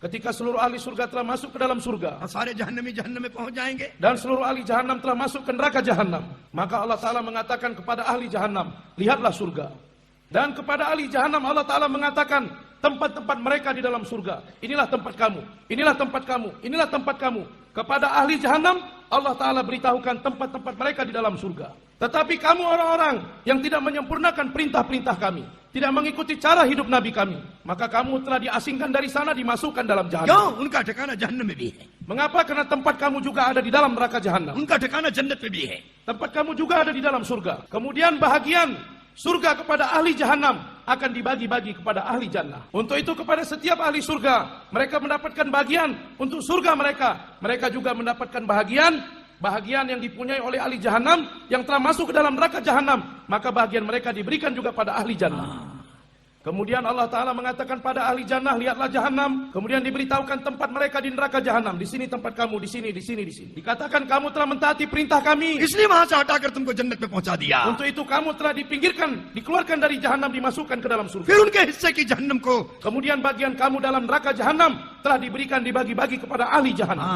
Ketika seluruh ahli surga telah masuk ke dalam surga, सारे जहन्नमी जहन्नम में पहुंच जाएंगे, dan seluruh ahli jahannam telah masuk ke neraka jahannam, maka Allah Ta'ala mengatakan kepada ahli jahannam, lihatlah surga. Dan kepada ahli jahannam Allah Ta'ala mengatakan, tempat-tempat mereka di dalam surga, inilah tempat kamu, inilah tempat kamu, inilah tempat kamu. Kepada ahli jahannam Allah Ta'ala beritahukan tempat-tempat mereka di dalam surga. Tetapi kamu orang-orang yang tidak menyempurnakan perintah-perintah kami, tidak mengikuti cara hidup Nabi kami, maka kamu telah diasingkan dari sana, dimasukkan dalam jahannam. क्यों? उनका ठिकाना जहन्नम में भी है, Mengapa? Karena tempat kamu juga ada di dalam neraka jahannam. उनका ठिकाना जन्नत में भी है. Tempat kamu juga ada di dalam surga. Kemudian bahagian surga kepada ahli jahannam akan dibagi-bagi kepada ahli jannah. Untuk itu kepada setiap ahli surga, mereka mendapatkan bagian untuk surga mereka. Mereka juga mendapatkan bahagian yang dipunyai oleh ahli jahannam yang telah masuk ke dalam neraka jahannam. Maka bahagian mereka diberikan juga pada ahli jannah. Kemudian Allah Ta'ala mengatakan pada ahli jannah, lihatlah jahannam. Kemudian diberitahukan tempat mereka di neraka jahannam. Di sini tempat kamu, di sini, di sini, di sini. Dikatakan kamu telah mentaati perintah kami, इसलिए वहां से हटाकर तुमको जन्नत में पहुंचा दिया. untuk itu kamu telah dipinggirkan, dikeluarkan dari jahannam, dimasukkan ke dalam surga. फिर उनके हिस्से की जहन्नम को Kemudian bagian kamu dalam neraka jahannam telah diberikan, dibagi-bagi kepada ahli jahannam.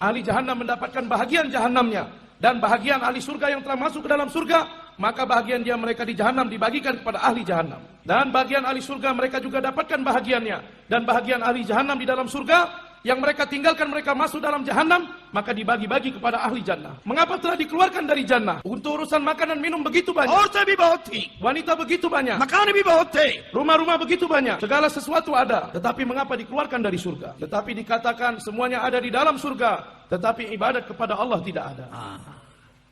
Ahli jahannam mendapatkan bahagian jahannamnya, dan bahagian ahli surga yang telah masuk ke dalam surga, maka bahagian dia mereka di jahannam dibagikan kepada ahli jahannam. Dan bagian ahli surga mereka juga dapatkan bahagiannya, dan bahagian ahli jahannam di dalam surga yang mereka tinggalkan, mereka masuk dalam jahannam, maka dibagi-bagi kepada ahli jannah. Mengapa telah dikeluarkan dari jannah? Untuk urusan makanan minum begitu banyak, औरतें भी बहुत थी, wanita begitu banyak, मकान भी बहुत थे, rumah-rumah begitu banyak, segala sesuatu ada. Tetapi mengapa dikeluarkan dari surga? Tetapi dikatakan semuanya ada di dalam surga, tetapi ibadat kepada Allah tidak ada.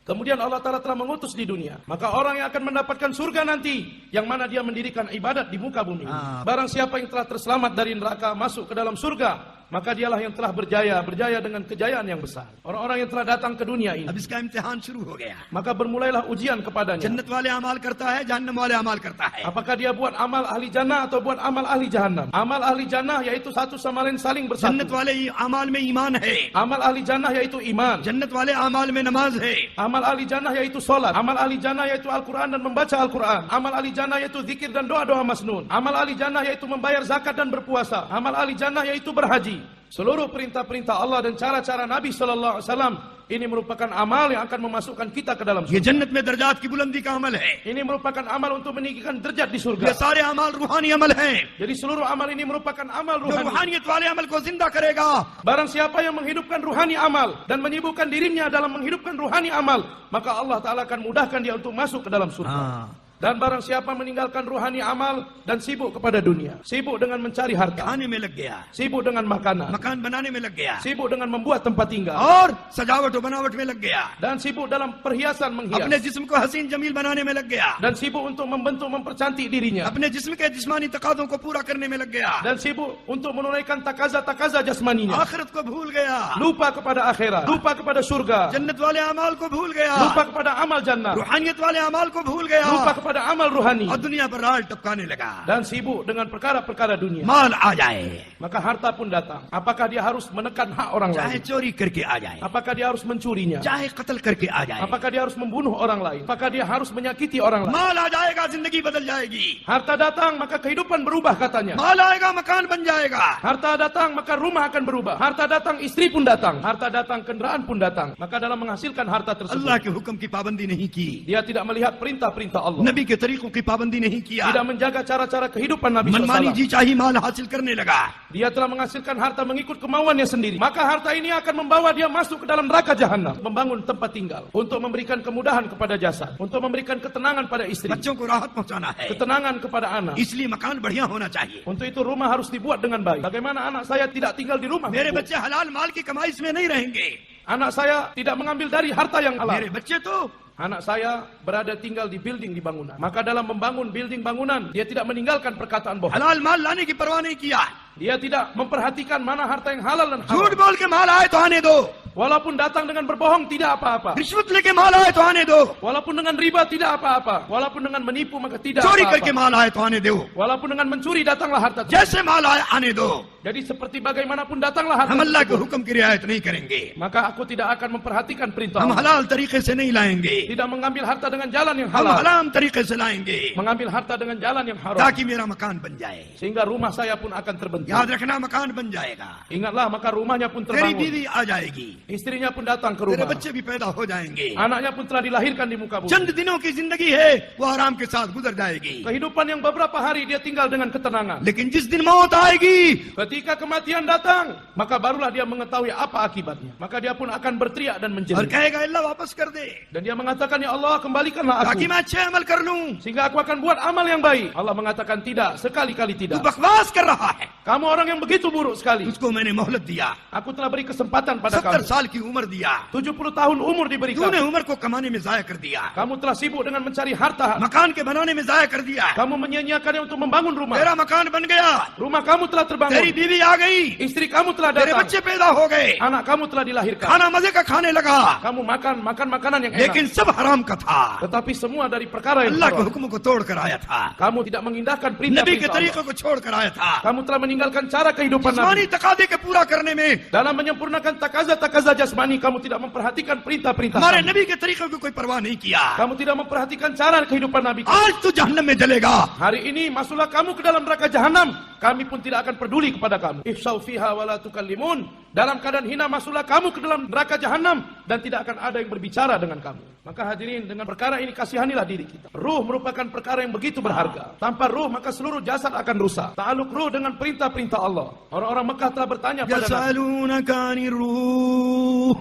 Kemudian Allah Ta'ala telah mengutus di dunia, maka orang yang akan mendapatkan surga nanti, yang mana dia mendirikan ibadat di muka bumi. Barang siapa yang telah terselamat dari neraka masuk ke dalam surga, maka dialah yang telah berjaya dengan kejayaan yang besar. Orang-orang yang telah datang ke dunia ini, अब इसका इम्तिहान शुरू हो गया. maka bermulailah ujian kepadanya. जन्नत वाले अमाल करता है, जहन्नम वाले अमाल करता है. Apakah dia buat amal ahli jannah atau buat amal ahli jahannam? Amal ahli jannah yaitu satu sama lain saling bersatu. जन्नत वाले अमाल में ईमान है, Amal ahli jannah yaitu iman. जन्नत वाले अमाल में नमाज है, Amal ahli jannah yaitu salat. Amal ahli jannah yaitu Al-Quran dan membaca Al-Quran. Amal ahli jannah yaitu zikir dan doa-doa masnun. Amal ahli jannah yaitu membayar zakat dan berpuasa. Amal ahli jannah yaitu berhaji. Seluruh perintah-perintah Allah dan cara-cara Nabi Sallallahu Alaihi Wasallam ini merupakan amal yang akan memasukkan kita ke dalam ये surga. जन्नत में दर्जात की बुलंदी का अमल है. Ini merupakan amal untuk meninggikan derajat di ये surga. सारे अमाल रूहानी अमल हैं. Jadi seluruh amal ini merupakan amal जो ruhani. रूहानियत वाले अमल को जिंदा करेगा, Barang siapa yang menghidupkan ruhani amal dan menyibukkan dirinya dalam menghidupkan ruhani amal, maka Allah Ta'ala akan mudahkan dia untuk masuk ke dalam surga. Dan barang siapa meninggalkan ruhani amal dan sibuk kepada dunia, sibuk dengan mencari harta, खाने में लग गया, sibuk dengan makanan, मकान बनाने में लग गया, sibuk dengan membuat tempat tinggal, और सजावट और बनावट में लग गया, dan sibuk dalam perhiasan अपने menghias, जिस्म को हसीन जमील बनाने में लग गया, dan sibuk untuk membentuk mempercantik dirinya, अपने जिस्म के जिस्मानी तकादों को पूरा करने में लग गया, dan sibuk untuk menunaikan takaza-takaza jasmaninya, आखिरत को भूल गया, lupa kepada akhirat, lupa kepada surga, जन्नत वाले अमाल को भूल गया, lupa kepada amal jannah, रूहानियत वाले अमाल को भूल गया, lupa kepada amal ruhani, और दुनिया पर राल टपकाने लगा. dan sibuk dengan perkara-perkara dunia. माल आ जाए, Maka harta pun datang. Apakah dia harus menekan hak orang चाहे lain? चोरी करके आ जाए, Apakah dia harus mencurinya? चाहे कत्ल करके आ जाए, Apakah dia harus membunuh orang lain? Apakah dia harus menyakiti orang lain? माल आ जाएगा, जिंदगी बदल जाएगी. Harta datang maka kehidupan berubah katanya. माल आएगा, मकान बन जाएगा. Harta datang maka rumah akan berubah. Harta datang istri pun datang. Harta datang kendaraan pun datang. Maka dalam menghasilkan harta अल्लाह tersebut, के हुक्म की पाबंदी नहीं की, dia tidak melihat perintah-perintah Allah. नबी के तरीकों की पाबंदी नहीं किया, Tidak menjaga cara-cara kehidupan Nabi मनमानी SAW. जी चाही माल हासिल करने लगा. Dia telah menghasilkan harta mengikut kemauannya sendiri. Maka harta ini akan membawa dia masuk ke dalam neraka jahanam. Membangun tempat tinggal. Untuk memberikan kemudahan kepada jasad. Untuk memberikan ketenangan pada istri. बच्चों को राहत पहुंचाना है, Ketenangan kepada anak. इसलिए मकान बढ़िया होना चाहिए. Untuk itu rumah harus dibuat dengan baik. Bagaimana anak saya tidak tinggal di rumah? मेरे बच्चे हलाल माल की कमाई में नहीं रहेंगे. Anak saya tidak mengambil dari harta yang halal. मेरे बच्चे तो Anak saya berada tinggal di building di bangunan. Maka dalam membangun building bangunan, dia tidak meninggalkan perkataan bohong. हलाल माल लाने की परवाह नहीं किया. Dia tidak memperhatikan mana harta yang halal dan झूठ haram. बोल के माल आए तो आने दो. Walaupun datang dengan berbohong tidak apa-apa. रिश्वत लेके माल आए तो आने दो, Walaupun dengan riba tidak apa-apa. Walaupun dengan menipu maka tidak चोरी करके apa-apa. माल आए तो आने दो, Walaupun dengan mencuri datanglah harta tersebut. जैसे माल आए आने दो। Jadi seperti bagaimanapun datanglah harta हम अल्लाह के tersebut. हुक्म की रियायत नहीं करेंगे, Maka aku tidak akan memperhatikan perintah हम Allah. हलाल तरीके से नहीं लाएंगे, Tidak mengambil harta dengan jalan yang हम halal. हराम तरीके से लाएंगे Mengambil harta dengan jalan yang haram. ताकि मेरा मकान बन जाए। Sehingga rumah saya pun akan terbentuk. याद रखना मकान बन जाएगा, Ingatlah maka rumahnya pun तेरी terbangun. बीवी आ जाएगी, Istrinya pun datang ke तेरे rumah. बच्चे भी पैदा हो जाएंगे। Anaknya pun telah dilahirkan di muka bumi. चंद दिनों की जिंदगी है वो आराम के साथ गुजर जाएगी, Kehidupan yang beberapa hari dia tinggal dengan ketenangan. लेकिन जिस दिन मौत आएगी Ketika kematian datang, maka barulah dia mengetahui apa akibatnya. Maka dia pun akan berteriak dan और menjerit. कहेगा अल्लाह वापस कर दे Dan dia mengatakan, ya Allah kembalikanlah ताकि aku. मैं अच्छे अमल कर लूं। Sehingga aku akan buat amal yang baik. Allah mengatakan tidak, sekali-kali तू tidak. बकवास कर रहा है, Kamu orang yang begitu buruk sekali. तुझको मैंने मोहलत दिया, Aku telah beri kesempatan pada 70 kamu. साल की उम्र दिया, 70 tahun umur diberikan. तूने उम्र को कमाने में जाया कर दिया, Kamu telah sibuk dengan mencari harta. मकान के बनाने में जाया कर दिया, Kamu menyia-nyiakannya untuk membangun rumah. तेरा मकान बन गया, Rumah kamu telah तेरी terbangun. बीवी आ गई, Istri kamu telah तेरे datang. बच्चे पैदा हो गए, Anak kamu telah dilahirkan. खाना मजे का खाने लगा, Kamu makan makanan yang लेकिन enak. सब हराम का था, Tetapi semua dari perkara yang अल्लाह के haram. हुक्म को तोड़ कर आया था, Kamu tidak mengindahkan नबी के perintah-perintah तरीकों Allah. को छोड़ कर आया था। Kamu telah meninggalkan cara kehidupan जिस्मानी Nabi. तकादे के पूरा करने में Dalam menyempurnakan takaza-takaza jasmani, kamu tidak memperhatikan perintah-perintah हमारे kami. नबी के तरीकों की कोई परवाह नहीं किया। Kamu tidak memperhatikan cara kehidupan Nabi. आज तू जहन्नम में जलेगा, Hari ini masuklah kamu ke dalam neraka jahanam. Kami pun tidak akan peduli kepada kamu. Ihsau fiha wa la tukallimun. Dalam keadaan hina masuklah kamu ke dalam neraka jahanam dan tidak akan ada yang berbicara dengan kamu. Maka hadirin, dengan perkara ini kasihanilah diri kita. Ruh merupakan perkara yang begitu berharga. Tanpa ruh maka seluruh jasad akan rusak. Ta'aluk ruh dengan perintah-perintah Allah. Orang-orang Mekah telah bertanya pada Nabi. يسألونك عن الروح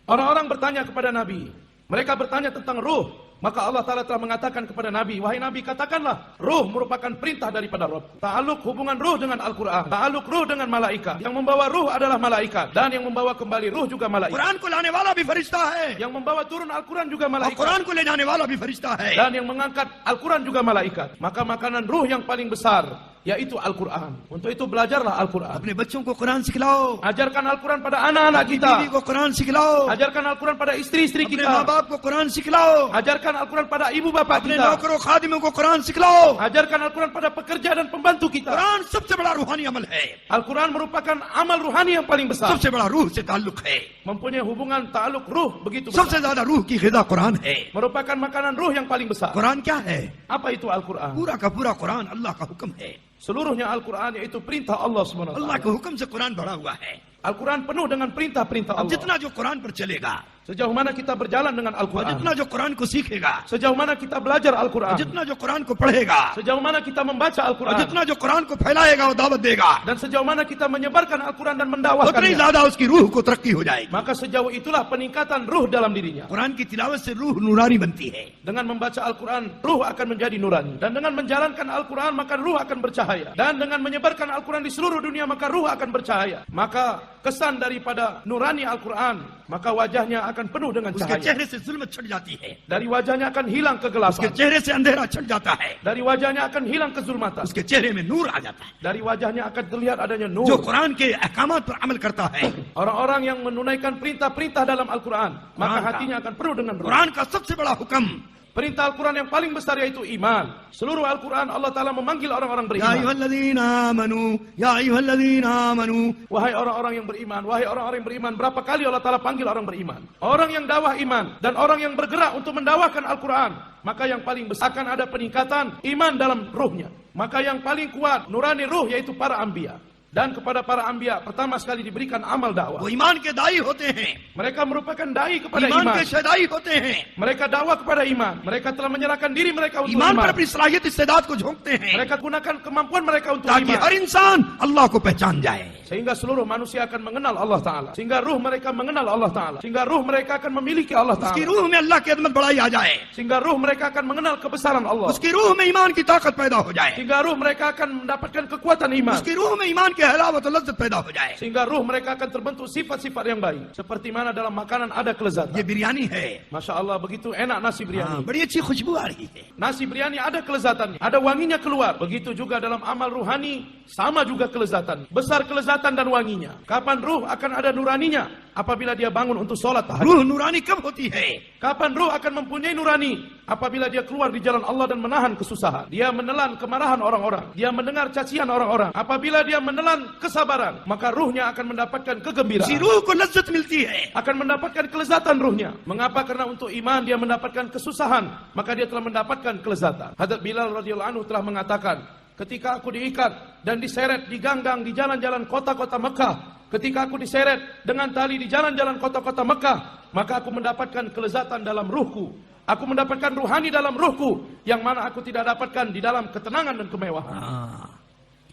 Orang-orang bertanya kepada Nabi. Mereka bertanya tentang ruh. Maka Allah Ta'ala telah mengatakan kepada Nabi, wahai Nabi, katakanlah, ruh merupakan perintah daripada Rabb. Ta'aluk hubungan ruh dengan Al-Quran. Ta'aluk ruh dengan malaikat. Yang membawa ruh adalah malaikat. Dan yang membawa kembali ruh juga malaikat. Quran को लाने वाला भी फरिश्ता है Yang membawa turun Al-Quran juga और malaikat. कुरान को ले जाने वाला भी फरिश्ता है। Dan yang mengangkat Al-Quran juga malaikat. Maka makanan ruh yang paling besar, yaitu Al-Quran. Untuk itu belajarlah Al-Quran. अपने बच्चों को कुरान सिखलाओ, Ajarkan Al-Quran pada anak-anak अपनी kita. बीवी को कुरान सिखलाओ, Ajarkan Al-Quran pada istri-istri अपने माँ kita. बाप को कुरान सिखलाओ, Ajarkan Al-Quran pada ibu bapak अपने kita. नौकरों खादिमों को कुरान सिखलाओ। Ajarkan Al-Quran pada pekerja dan pembantu kita. Quran सबसे बड़ा रूहानी अमल है, Al-Quran merupakan amal ruhani yang paling besar. सबसे बड़ा रूह से ताल्लुक है, Mempunyai hubungan ta'aluk ruh begitu सबसे besar. ज्यादा रूह की ग़िज़ा कुरान है। Merupakan makanan ruh yang paling besar. Quran क्या है? Apa itu Al-Quran? पूरा का पूरा कुरान अल्लाह का हुक्म है, Seluruhnya Al-Quran yaitu perintah Allah SWT. अल्लाह के हुक्म से कुरान भरा हुआ है। Al-Quran penuh dengan perintah-perintah अब Allah. जितना जो कुरान पर चलेगा Sejauh mana kita berjalan dengan और Al-Quran, जितना जो कुरान को सीखेगा, sejauh mana kita belajar Al-Quran, जितना जो कुरान को पढ़ेगा sejauh mana kita membaca और Al-Quran, जितना जो कुरान को फैलाएगा और दावत देगा, dan sejauh mana kita menyebarkan Al-Quran dan उतनी mendakwakannya, ज्यादा उसकी रूह को तरक्की हो जाएगी। maka sejauh itulah peningkatan ruh dalam dirinya. Quran की तिलावत से रूह नूरानी बनती है। Dengan membaca Al-Quran, ruh akan menjadi nurani. Dan dengan menjalankan Al-Quran, maka ruh akan bercahaya. Dan dengan menyebarkan Al-Quran di seluruh dunia, maka ruh akan bercahaya. Maka kesan daripada nurani Al-Quran, maka wajahnya akan penuh dengan उसके cahaya. चेहरे से जुल्मत छट जाती है, Dari wajahnya akan hilang उसके kegelapan. चेहरे से अंधेरा छट जाता है, Dari wajahnya akan hilang kezulmatan. उसके चेहरे में नूर आ जाता है। Dari wajahnya akan terlihat adanya जो nur. कुरान के अहकामात पर अमल करता है, Orang-orang yang menunaikan perintah-perintah dalam Al-Quran, maka Quran ka. hatinya akan penuh dengan ruh. Quran का सबसे बड़ा हुक्म, Perintah Al-Quran yang paling besar yaitu iman. Seluruh Al-Quran Allah Ta'ala memanggil orang-orang या beriman. अय्युहल्लज़ीना आमनू, या अय्युहल्लज़ीना आमनू, Wahai orang-orang yang beriman, wahai orang-orang yang beriman. Berapa kali Allah Ta'ala panggil orang beriman? Orang yang dakwah iman dan orang yang bergerak untuk mendakwahkan Al-Quran, maka yang paling besar akan ada peningkatan iman dalam ruhnya. Maka yang paling kuat nurani ruh yaitu para anbiya. Dan kepada para anbiya pertama sekali diberikan amal dakwah. वो ईमान के दाई होते हैं, Mereka merupakan dai kepada ईमान iman. के शदाई होते हैं, Mereka dakwah kepada iman. Mereka telah menyerahkan diri mereka untuk ईमान पर iman. अपनी सलाहियत इस्तेदाद को झोंकते हैं Mereka gunakan kemampuan mereka untuk ताकि iman. हर इंसान अल्लाह को पहचान जाए। Sehingga seluruh manusia akan mengenal Allah Ta'ala. Sehingga ruh mereka mengenal Allah Ta'ala. Sehingga ruh mereka akan memiliki Allah उसकी Ta'ala. रूह में अल्लाह की अदमत बड़ाई आ जाए, Sehingga ruh mereka akan mengenal kebesaran Allah. उसकी रूह में ईमान की ताकत पैदा हो जाए, Sehingga ruh mereka akan mendapatkan kekuatan iman. उसकी रूह में ईमान की हलावत और लज्जत पैदा हो जाए। Sehingga ruh mereka akan terbentuk sifat-sifat yang baik. Seperti mana dalam makanan ada kelezatan. ये बिरयानी है, Masya Allah, begitu enak nasi हाँ, biryani. बड़ी अच्छी खुशबू आ रही है। Nasi biryani ada kelezatannya. Ada wanginya keluar. Begitu juga dalam amal ruhani, sama juga kelezatannya. Besar kelezatan dan wanginya. Kapan ruh akan ada nuraninya? Apabila dia bangun untuk sholat tahajud. रूह नूरानी कब होती है? Kapan ruh akan mempunyai nurani? Apabila dia keluar di jalan Allah dan menahan kesusahan. Dia menelan kemarahan orang-orang. Dia mendengar cacian orang-orang. Apabila dia menelan kesabaran, maka ruhnya akan mendapatkan उसी kegembiraan. रूह को लज्जत मिलती है। Akan mendapatkan kelezatan ruhnya. Mengapa? Karena untuk iman dia mendapatkan kesusahan, maka dia telah mendapatkan kelezatan. Hadrat Bilal radhiyallahu anhu telah mengatakan, ketika aku diikat dan diseret di ganggang di jalan-jalan kota-kota Mekah, ketika aku diseret dengan tali di jalan-jalan kota-kota Mekah, maka aku mendapatkan kelezatan dalam ruhku. Aku mendapatkan ruhani dalam ruhku, yang mana aku tidak dapatkan di dalam ketenangan dan kemewahan.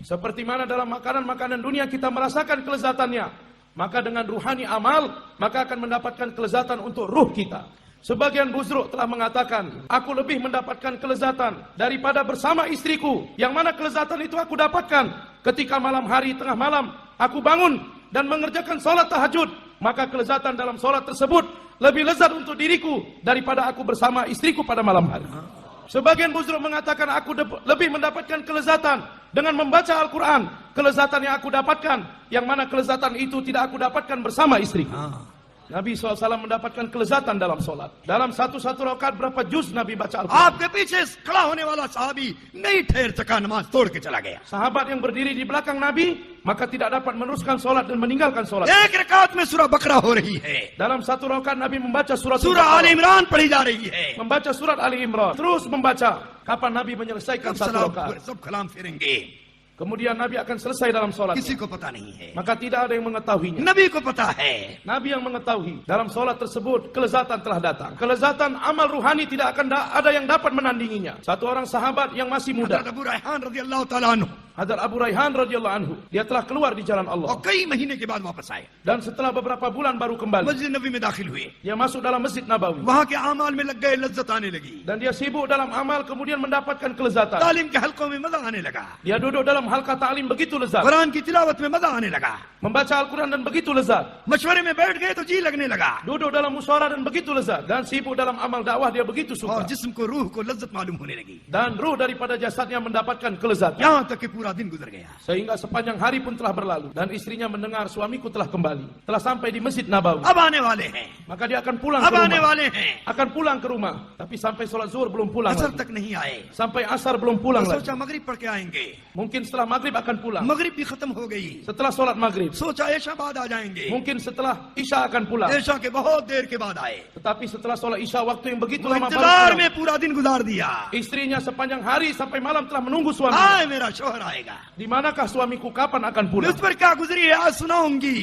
Seperti mana dalam makanan-makanan dunia kita merasakan kelezatannya, maka dengan ruhani amal, maka akan mendapatkan kelezatan untuk ruh kita. Sebagian buzruk telah mengatakan, aku lebih mendapatkan kelezatan daripada bersama istriku, yang mana kelezatan itu aku dapatkan ketika malam hari tengah malam aku bangun dan mengerjakan sholat tahajud, maka kelezatan dalam sholat tersebut lebih lezat untuk diriku daripada aku bersama istriku pada malam hari. Sebagian buzruk mengatakan aku lebih mendapatkan kelezatan dengan membaca Al-Quran, kelezatan yang aku dapatkan, yang mana kelezatan itu tidak aku dapatkan bersama istriku. Nabi SAW mendapatkan kelezatan dalam sholat. Dalam satu rakaat berapa juz Nabi baca Al-Quran? आपके पीछे खड़ा होने वाला साहबी नहीं ठहर सका, नमाज तोड़ के चला गया। Sahabat yang berdiri di belakang Nabi, maka tidak dapat meneruskan sholat dan meninggalkan sholat. एक रकात में सूरह बकरा हो रही है, Dalam satu rakaat Nabi membaca surat सूरह आल इमरान पढ़ी जा रही है। membaca surat Ali Imran, terus membaca. Kapan Nabi menyelesaikan सब satu सलाम rakaat? सब कलाम फिरेंगे, Kemudian Nabi akan selesai dalam sholat. किसी को पता नहीं है, Maka tidak ada yang mengetahuinya. नबी को पता है। Nabi yang mengetahui. Dalam sholat tersebut kelezatan telah datang. Kelezatan amal ruhani tidak akan ada yang dapat menandinginya. Satu orang sahabat yang masih muda, हज़रत अबू रैहान रज़ियल्लाहु ताला अन्हु Hadrat Abu Rayhan radhiyallahu anhu, dia telah keluar di jalan Allah. और कई महीने के बाद वापस आए, Dan setelah beberapa bulan baru kembali. मस्जिद नबी में दाखिल हुए। Dia masuk dalam Masjid Nabawi. वहाँ के आमाल में लग गए, लज्जत आने लगी, Dan dia sibuk dalam amal, kemudian mendapatkan kelezatan. तालीम के हलकों में मजा आने लगा, Dia duduk dalam halqa ta'lim begitu lezat. Quran की तिलावत में मजा आने लगा, Membaca Al-Quran dan begitu lezat. मशवरे में बैठ गए तो जी लगने लगा, Duduk dalam musyawarah dan begitu lezat. Dan sibuk dalam amal dakwah dia begitu और suka. जिस्म को, रूह को लज्जत मालूम होने लगी। Dan ruh daripada jasadnya mendapatkan kelezatan. यहाँ तक कि पूरा दिन गुजर गया। Sehingga sepanjang hari pun telah berlalu. Dan istrinya mendengar suamiku telah kembali. Telah sampai di Masjid Nabawi. अब आने वाले हैं, Maka dia akan pulang अब ke आने rumah. वाले हैं, Akan pulang ke rumah. Tapi sampai sholat zuhur belum pulang असर lagi. तक नहीं आए। Sampai asar belum pulang lagi. सोचा मगरिब पढ़ के आएंगे, Mungkin setelah maghrib akan pulang. मगरिब भी खत्म हो गई। Setelah sholat maghrib. सोचा ऐशा बाद आ जाएंगे, Mungkin setelah isya akan pulang. ऐशा के बहुत देर के बाद आए। Tetapi setelah sholat isya waktu yang begitu वो lama baru इंतजार pulang. में पूरा दिन गुजार दिया। Istrinya sepanjang hari sampai malam telah menunggu suami. आए मेरा शोहर आएगा, Di manakah suamiku, kapan akan मैं pulang? उस पर क्या गुजरी है आज सुनाऊंगी,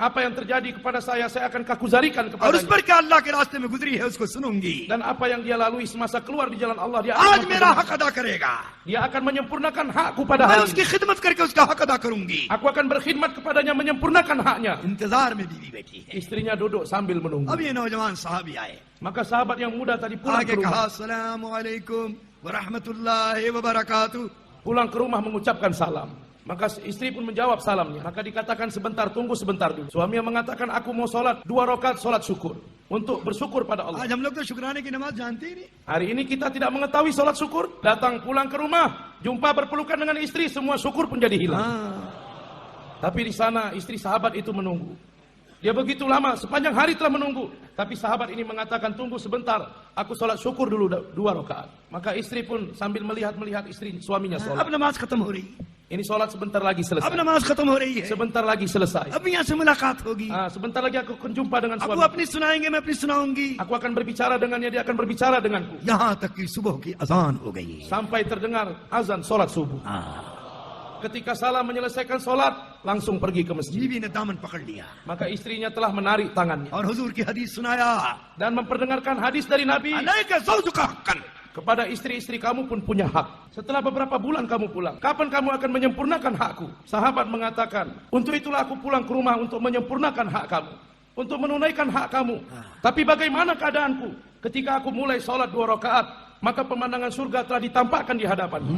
Apa yang terjadi kepada saya akan kakuzarikan और उस kepadanya. पर क्या अल्लाह के रास्ते में गुजरी है उसको सुनूंगी। Dan apa yang dia lalui semasa keluar di jalan Allah, dia आज akan मेरा mempergunakan. हक अदा करेगा, Dia akan menyempurnakan hakku pada मैं hari उसकी ini. खिदमत करके उसका हक अदा करूंगी। Aku akan berkhidmat kepadanya, menyempurnakan haknya. इंतजार में बीवी बैठी है। Istrinya duduk sambil menunggu. अब ये नौजवान साहबी आए, Maka sahabat yang muda tadi pulang आगे ke कहा rumah. अस्सलाम वालेकुम व रहमतुल्लाहि व बरकातुहू। Pulang ke rumah mengucapkan salam. Maka istri pun menjawab salamnya. Maka dikatakan sebentar, tunggu sebentar dulu. Suami yang mengatakan, aku mau sholat 2 rakaat sholat syukur. Untuk bersyukur pada Allah. आज हम लोग तो शुक्राने की नमाज जानते ही नहीं। Hari ini kita tidak mengetahui sholat syukur. Datang pulang ke rumah, jumpa berpelukan dengan istri, semua syukur pun jadi hilang. Tapi di sana istri sahabat itu menunggu. Dia begitu lama, sepanjang hari telah menunggu. Tapi sahabat ini mengatakan, tunggu sebentar, aku sholat syukur dulu 2 rakaat. Maka istri pun sambil melihat istri suaminya अब sholat. नमाज खत्म हो रही, Ini sholat sebentar lagi अब selesai. नमाज खत्म हो रही है, Sebentar lagi selesai. अब यहाँ से मुलाकात होगी, Sebentar lagi aku akan jumpa dengan अब वो suami. अपनी सुनाएंगे, मैं अपनी सुनाऊंगी। Aku akan berbicara dengannya, dia akan berbicara denganku. यहाँ तक कि सुबह की अजान हो गई। Sampai terdengar azan sholat subuh. Ketika salam menyelesaikan sholat, langsung pergi ke masjid. बीवी ने दामन पकड़ लिया Maka istrinya telah menarik tangannya. और हुजूर की हदीस सुनाया, Dan memperdengarkan hadis dari Nabi. अलैका ज़ौजुका हक़्क़न। Kepada istri-istri kamu pun punya hak. Setelah beberapa bulan kamu pulang, kapan kamu akan menyempurnakan hakku? Sahabat mengatakan, untuk itulah aku pulang ke rumah untuk menyempurnakan hak kamu. Untuk menunaikan hak kamu. Tapi bagaimana keadaanku? Ketika aku mulai sholat 2 rakaat, maka pemandangan surga telah ditampakkan di hadapanku.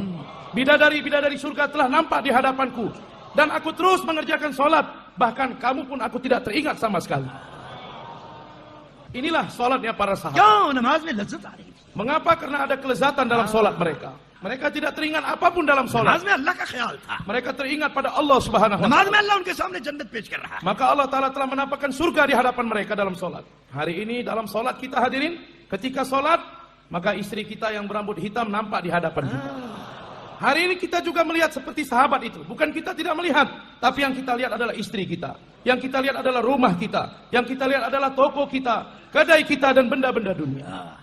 Bidadari-bidadari surga telah nampak di hadapanku. Dan aku terus mengerjakan sholat. Bahkan kamu pun aku tidak teringat sama sekali. Inilah sholatnya para sahabat. क्यों नमाज में लज्जत आ रही थी। Mengapa? Karena ada kelezatan dalam sholat mereka. Mereka tidak teringat apapun dalam solat. नमाज में अल्लाह का ख्याल था, Mereka teringat pada Allah Subhanahu wa नमाज Ta'ala. में अल्लाह उनके सामने जन्नत पेश कर रहा है। Maka Allah Ta'ala telah menampakkan surga di hadapan mereka dalam solat. Hari ini dalam solat kita hadirin, ketika solat, maka istri kita yang berambut hitam nampak di hadapan kita. Hari ini kita juga melihat seperti sahabat itu. Bukan kita tidak melihat, tapi yang kita lihat adalah istri kita. Yang kita lihat adalah rumah kita. Yang kita lihat adalah toko kita, kedai kita, dan benda-benda dunia.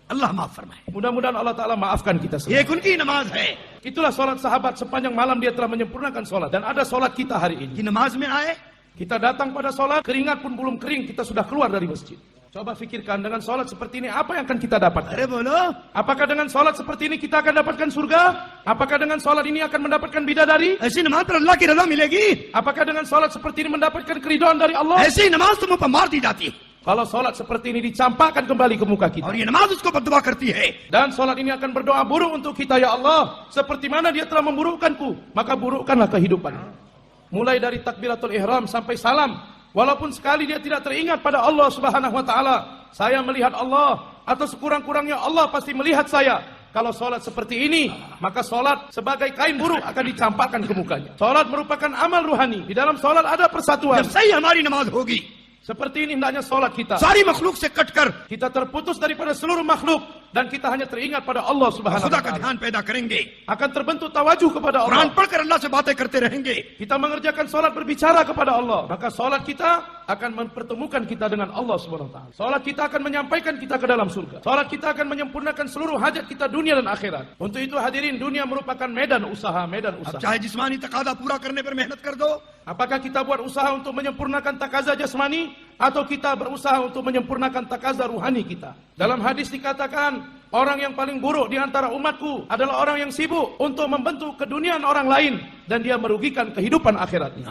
अल्लाह माफ फरमाए। Mudah-mudahan Allah Ta'ala maafkan kita semua. ये एक उनकी नमाज है Itulah solat sahabat, sepanjang malam dia telah menyempurnakan solat. Dan ada solat kita hari ini. कि नमाज में आए, Kita datang pada solat, keringat pun belum kering, kita sudah keluar dari masjid. Coba fikirkan, dengan solat seperti ini, apa yang akan kita dapatkan? अरे बोलो, Apakah dengan solat seperti ini kita akan dapatkan surga? Apakah dengan solat ini akan mendapatkan bidadari? ऐसी नमाज पर अल्लाह की रजा मिलेगी? Apakah dengan solat seperti ini mendapatkan keridhaan dari Allah? ऐसी नमाज तुम पर मार दी जाती है Kalau solat seperti ini dicampakkan kembali ke muka kita. और ये नमाज उसको बददुआ करती है। Dan solat ini akan berdoa buruk untuk kita, ya Allah, seperti mana dia telah memburukkanku, maka burukkanlah kehidupan. Mulai dari takbiratul ihram sampai salam, walaupun sekali dia tidak teringat pada Allah Subhanahu wa Ta'ala. Saya melihat Allah, atau sekurang-kurangnya Allah pasti melihat saya. Kalau solat seperti ini, maka solat sebagai kain buruk akan dicampakkan ke mukanya. Solat merupakan amal ruhani. Di dalam solat ada persatuan. जब सही हमारी नमाज होगी, Seperti ini hendaknya solat kita. सारी मखलूक से कटकर Kita terputus daripada seluruh makhluk dan kita hanya teringat pada Allah Subhanahu खुदा wa का Ta'ala. ध्यान पैदा करेंगे, Akan terbentuk tawajuh kepada Quran Allah. पढ़कर अल्लाह से बातें करते रहेंगे। Kita mengerjakan solat berbicara kepada Allah. Maka solat kita akan mempertemukan kita dengan Allah Subhanahu wa Ta'ala. Solat kita akan menyampaikan kita ke dalam surga. Solat kita akan menyempurnakan seluruh hajat kita dunia dan akhirat. Untuk itu hadirin, dunia merupakan medan usaha, medan अब usaha. चाहे जिस्मानी तकादा पूरा करने पर मेहनत कर दो, Apakah kita buat usaha untuk menyempurnakan takaza jasmani atau kita berusaha untuk menyempurnakan takaza ruhani kita? Dalam hadis dikatakan, orang yang paling buruk di antara umatku adalah orang yang sibuk untuk membentuk keduniaan orang lain dan dia merugikan kehidupan akhiratnya.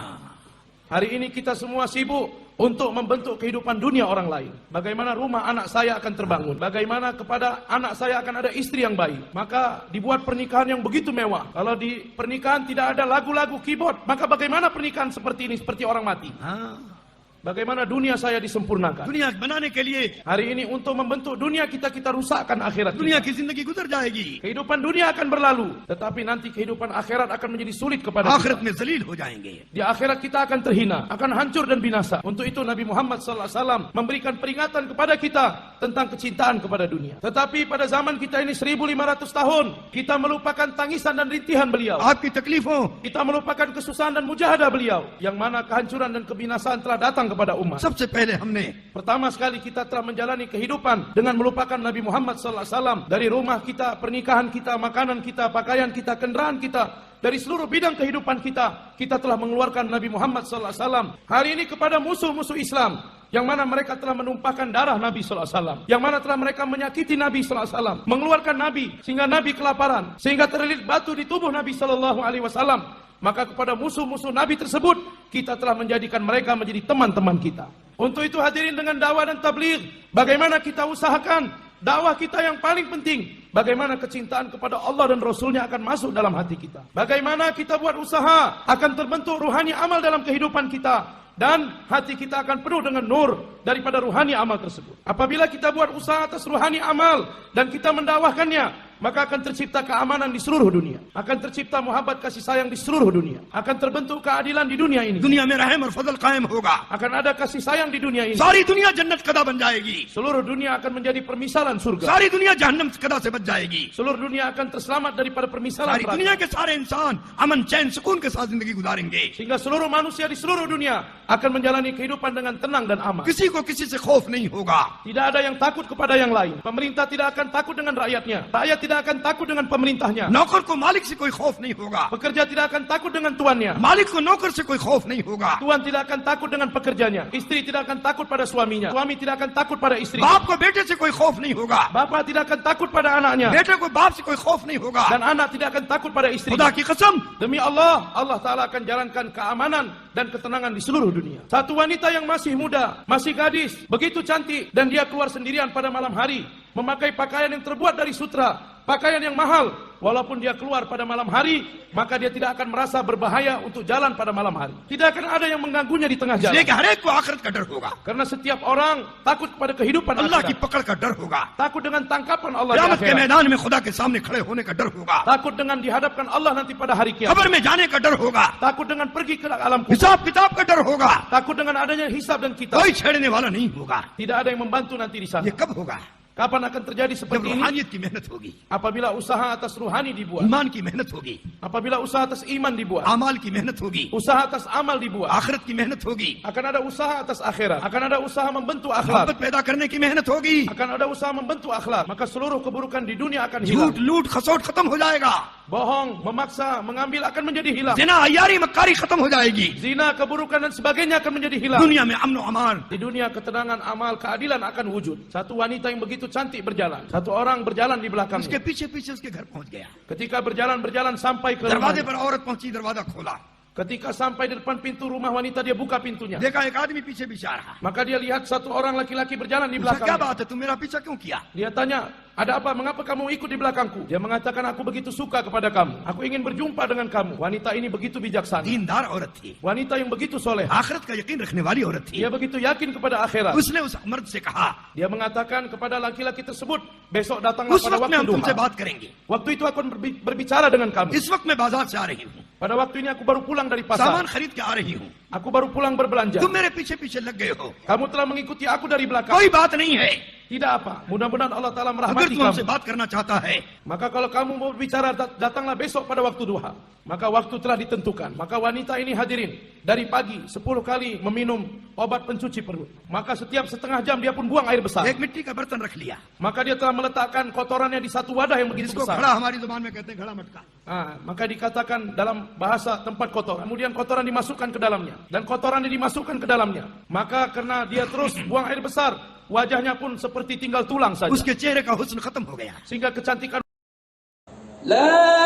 Hari ini kita semua sibuk untuk membentuk kehidupan dunia orang lain. Bagaimana rumah anak saya akan terbangun? Bagaimana kepada anak saya akan ada istri yang baik? Maka dibuat pernikahan yang begitu mewah. Kalau di pernikahan tidak ada lagu-lagu keyboard, maka bagaimana pernikahan seperti ini, seperti orang mati? Bagaimana dunia saya disempurnakan? दुनिया बनाने के लिए Hari ini untuk membentuk dunia kita rusakkan akhirat दुनिया kita. की जिंदगी गुजर जाएगी, Kehidupan dunia akan berlalu, tetapi nanti kehidupan akhirat akan menjadi sulit kepada kita. आखिरत में जलील हो जाएंगे। Di akhirat kita akan terhina, akan hancur dan binasa. Untuk itu Nabi Muhammad SAW memberikan peringatan kepada kita tentang kecintaan kepada dunia. Tetapi pada zaman kita ini 1500 tahun, kita melupakan tangisan dan rintihan beliau. आपकी तकलीफों, Kita melupakan kesusahan dan mujahadah beliau, yang mana kehancuran dan kebinasaan telah datang kepada umat. सबसे पहले हमने Pertama sekali kita telah menjalani kehidupan dengan melupakan Nabi Muhammad SAW. Dari rumah kita, pernikahan kita, makanan kita, pakaian kita, kendaraan kita, dari seluruh bidang kehidupan kita telah mengeluarkan Nabi Muhammad SAW. Hari ini kepada musuh-musuh Islam, yang mana mereka telah menumpahkan darah Nabi SAW, yang mana telah mereka menyakiti Nabi SAW, mengeluarkan Nabi sehingga Nabi kelaparan, sehingga terlilit batu di tubuh Nabi SAW. Maka kepada musuh-musuh Nabi tersebut, kita telah menjadikan mereka menjadi teman-teman kita. Untuk itu hadirin, dengan dakwah dan tabligh, bagaimana kita usahakan dakwah kita yang paling penting, bagaimana kecintaan kepada Allah dan Rasulnya akan masuk dalam hati kita. Bagaimana kita buat usaha, akan terbentuk ruhani amal dalam kehidupan kita, dan hati kita akan penuh dengan nur daripada ruhani amal tersebut. Apabila kita buat usaha atas ruhani amal dan kita mendakwahkannya, maka akan tercipta keamanan di seluruh dunia, akan tercipta muhabbat kasih sayang di seluruh dunia, akan terbentuk keadilan di dunia ini, दुनिया में रहम और फजल कायम होगा, akan ada kasih sayang di dunia ini. सारी दुनिया जन्नत कदा बन जाएगी, Seluruh dunia akan menjadi permisalan surga. सारी दुनिया जहन्नम कदा से बच जाएगी, Seluruh dunia akan terselamat daripada permisalan सारी neraka. दुनिया के सारे इंसान अमन चैन सुकून के साथ जिंदगी गुजारेंगे। Sehingga seluruh manusia di seluruh dunia akan menjalani kehidupan dengan tenang dan aman. किसी को किसी से खौफ नहीं होगा, Tidak ada yang takut kepada yang lain. Pemerintah tidak akan takut dengan rakyatnya. Rakyat tidak akan takut dengan pemerintahnya. नौकर को मालिक से कोई खौफ नहीं होगा, Pekerja tidak akan takut dengan tuannya. मालिक को नौकर से कोई खौफ नहीं होगा, Tuan tidak akan takut dengan pekerjanya. Istri tidak akan takut pada suaminya. Suami tidak akan takut pada istri. बाप को बेटे से कोई खौफ नहीं होगा, Bapak tidak akan takut pada anaknya. बेटे को बाप से कोई खौफ नहीं होगा। Dan anak tidak akan takut pada istri. खुदा की कसम, Demi Allah, Allah Ta'ala akan jalankan keamanan dan ketenangan di seluruh dunia. Satu wanita yang masih muda, masih gadis, begitu cantik, dan dia keluar sendirian pada malam hari, memakai pakaian yang terbuat dari sutra, pakaian yang mahal, walaupun dia keluar pada malam hari, maka dia tidak akan merasa berbahaya untuk jalan pada malam hari. Tidak akan ada yang mengganggunya di tengah jalan. इसलिए कि हर एक को आखिरत का डर होगा, Karena setiap orang takut kepada kehidupan अल्लाह की akhirat. पकड़ का डर होगा, Takut dengan tangkapan Allah di क़यामत के akhirat. मैदान में खुदा के सामने खड़े होने का डर होगा, Takut dengan dihadapkan Allah nanti pada hari kiamat. खबर में जाने का डर होगा, Takut dengan pergi ke alam kubur. हिसाब किताब का डर होगा, Takut dengan adanya hisab dan kitab. कोई छेड़ने वाला नहीं होगा। Tidak ada yang membantu nanti di sana. ये कब होगा? Kapan akan terjadi जब seperti ini? रूहानियत की मेहनत होगी, Apabila usaha atas ruhani dibuat. ईमान की मेहनत होगी, Apabila usaha atas iman dibuat. आमाल की मेहनत होगी, Usaha atas amal dibuat. आखिरत की मेहनत होगी, Akan ada usaha atas akhirat. Akan ada usaha membentuk akhlak. मोहब्बत पैदा करने की मेहनत होगी, Akan ada usaha membentuk akhlak. Maka seluruh keburukan di dunia akan hilang. झूठ लूट खसोट खत्म हो जाएगा, Bohong, memaksa, mengambil akan menjadi hilang. जिना अय्यारी मक्कारी खत्म हो जाएगी, Zina, keburukan dan sebagainya akan menjadi hilang. दुनिया में अमन और अमान, Di dunia ketenangan, amal, keadilan akan wujud. Satu wanita yang begitu cantik berjalan. Satu orang berjalan di उसके belakangnya. पीछे पीछे उसके घर पहुंच गया, Ketika berjalan-berjalan sampai ke दरवाजे rumah. पर औरत पहुंची, दरवाजा खोला, Ketika sampai di depan pintu rumah wanita, dia buka pintunya. देखा एक आदमी पीछे पीछे आ रहा, Maka dia lihat satu orang laki-laki berjalan di पूछा क्या belakangnya. बात है, तुम मेरा पीछा क्यों किया? Dia tanya, ada apa? Mengapa kamu ikut di belakangku? Dia mengatakan, aku begitu suka kepada kamu. Aku ingin berjumpa dengan kamu. Wanita ini begitu bijaksana. दीनदार औरत थी, Wanita yang begitu soleh. आखिरत का यकीन रखने वाली औरत थी, Dia begitu yakin kepada akhirat. उसने उस मर्द से कहा, Dia mengatakan kepada laki-laki tersebut, besok datanglah उस pada वक्त में waktu हम तुमसे duha. बात करेंगे, Waktu itu aku akan berbicara dengan kamu. इस वक्त मैं बाजार से आ रही हूँ, Pada waktu ini aku baru pulang dari pasar. सामान खरीद के आ रही हूँ, Aku baru pulang berbelanja. तुम मेरे पीछे पीछे लग गए हो, Kamu telah mengikuti aku dari belakang. कोई बात नहीं है, Tidak apa. Mudah-mudahan Allah Ta'ala अगर merahmati तू हमसे kamu. बात करना चाहता है, Maka kalau kamu mau bicara, datanglah besok pada waktu duha. Maka waktu telah ditentukan. Maka wanita ini hadirin. Dari pagi 10 kali meminum obat pencuci perut. Maka setiap setengah jam dia pun buang air besar. एक मिट्टी का बर्तन रख लिया, Maka dia telah meletakkan kotorannya di satu wadah yang begitu जिसको besar. घड़ा हमारी जुबान में कहते हैं, घड़ा मटका, Maka dikatakan dalam bahasa tempat kotor. Kemudian kotoran dimasukkan ke dalamnya. Dan kotorannya dimasukkan ke dalamnya. Maka karena dia terus buang air besar, wajahnya pun seperti tinggal tulang saja. उसके चेहरे का हुस्न खत्म हो गया। Sehingga kecantikan لا